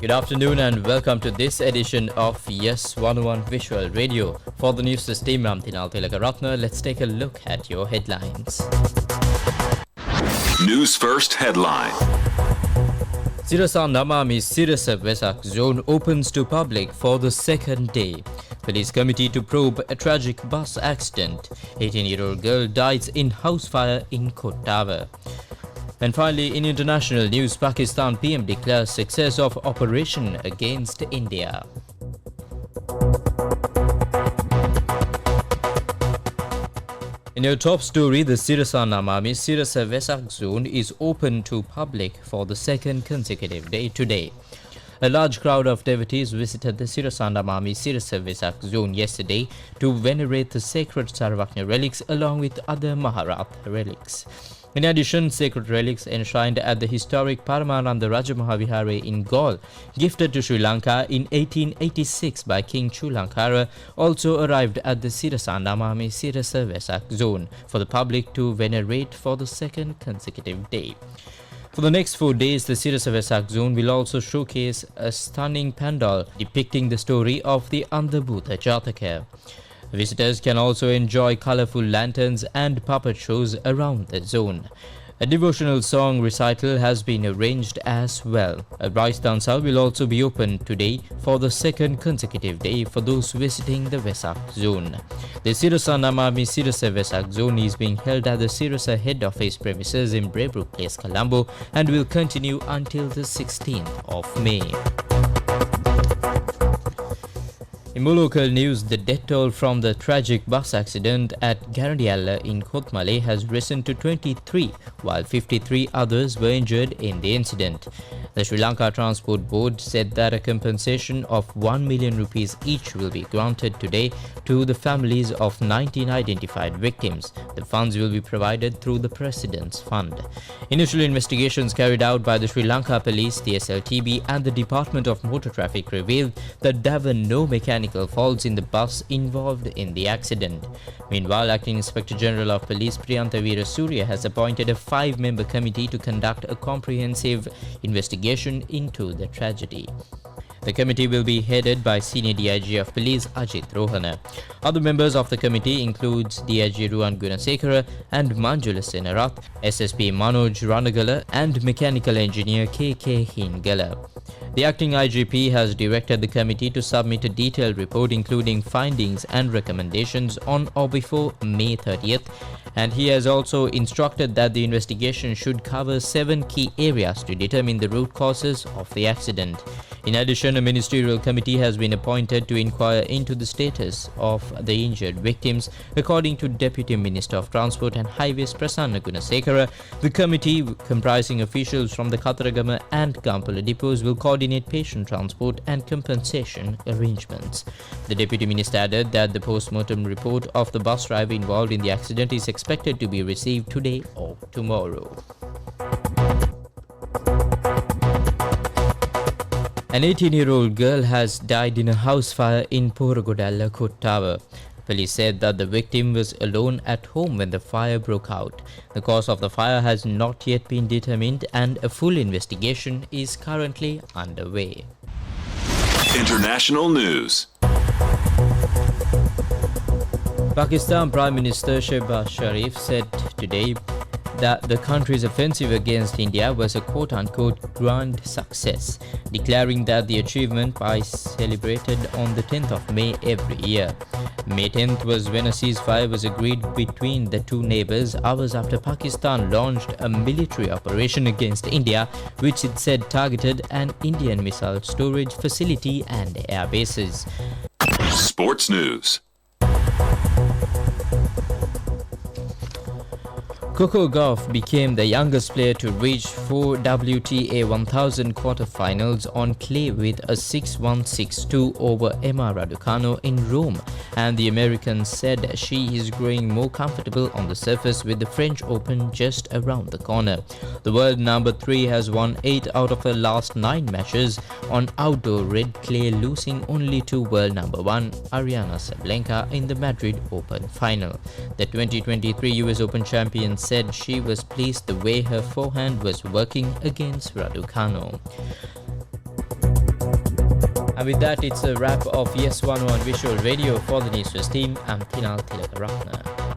Good afternoon and welcome to this edition of YES101 Visual Radio. For the Newsfirst team, I'm Tinal Tilakaratna. Let's take a look at your headlines. Newsfirst headline. Sirasanamami Sirasa Vesak zone opens to public for the second day. Police committee to probe a tragic bus accident. 18-year-old girl dies in house fire in Kottava. And finally, in international news, Pakistan PM declares success of operation against India. In your top story, the Sirasanamami Sirasa Vesak zone is open to public for the second consecutive day today. A large crowd of devotees visited the Sirasanamami Sirasa Vesak zone yesterday to venerate the sacred Saravakna relics along with other Maharat relics. In addition, sacred relics enshrined at the historic Paramananda Rajamahavihare in Gaul, gifted to Sri Lanka in 1886 by King Chulankara, also arrived at the Sirasanamami Sirasa Vesak zone for the public to venerate for the second consecutive day. For the next 4 days, the Sirasa Vesak zone will also showcase a stunning pandal depicting the story of the Andhabhuta Jataka. Visitors can also enjoy colorful lanterns and puppet shows around the zone. A devotional song recital has been arranged as well. A rice dansa will also be open today for the second consecutive day for those visiting the Vesak zone. The Sirasanamami Sirasa Vesak zone is being held at the Sirasa head office premises in Braybrook Place, Colombo, and will continue until the 16th of May. In more local news, the death toll from the tragic bus accident at Garadialla in Kothmale has risen to 23, while 53 others were injured in the incident. The Sri Lanka Transport Board said that a compensation of 1 million rupees each will be granted today to the families of 19 identified victims. The funds will be provided through the President's Fund. Initial investigations carried out by the Sri Lanka Police, the SLTB and the Department of Motor Traffic revealed that there were no mechanical faults in the bus involved in the accident. Meanwhile, Acting Inspector General of Police Priyantha Veerasurya has appointed a 5-member committee to conduct a comprehensive investigation into the tragedy. The committee will be headed by Senior DIG of Police Ajit Rohana. Other members of the committee includes DIG Ruan Gunasekara and Manjula Senarath, SSP Manoj Ranagala and Mechanical Engineer KK Hingala. The acting IGP has directed the committee to submit a detailed report including findings and recommendations on or before May 30th, and he has also instructed that the investigation should cover 7 key areas to determine the root causes of the accident. In addition, a ministerial committee has been appointed to inquire into the status of the injured victims. According to Deputy Minister of Transport and Highways Prasanna Gunasekara, the committee, comprising officials from the Kataragama and Kampala depots, will coordinate patient transport and compensation arrangements. The Deputy Minister added that the post-mortem report of the bus driver involved in the accident is expected to be received today or tomorrow. An 18-year-old girl has died in a house fire in Porogodalla, Kottava. Police said that the victim was alone at home when the fire broke out. The cause of the fire has not yet been determined and a full investigation is currently underway. International news. Pakistan Prime Minister Shehbaz Sharif said today that the country's offensive against India was a quote-unquote grand success, declaring that the achievement was celebrated on the 10th of May every year. May 10th was when a ceasefire was agreed between the two neighbors, hours after Pakistan launched a military operation against India, which it said targeted an Indian missile storage facility and air bases. Sports news. Coco Gauff became the youngest player to reach 4 WTA 1000 quarterfinals on clay with a 6-1, 6-2 over Emma Raducanu in Rome, and the American said she is growing more comfortable on the surface with the French Open just around the corner. The world number 3 has won 8 out of her last 9 matches on outdoor red clay, losing only to world number 1 Ariana Sabalenka in the Madrid Open final. The 2023 US Open champion said she was pleased the way her forehand was working against Raducanu. And with that, it's a wrap of YES101 Visual Radio. For the Newsfirst team, I'm Thinal Tilakaratna.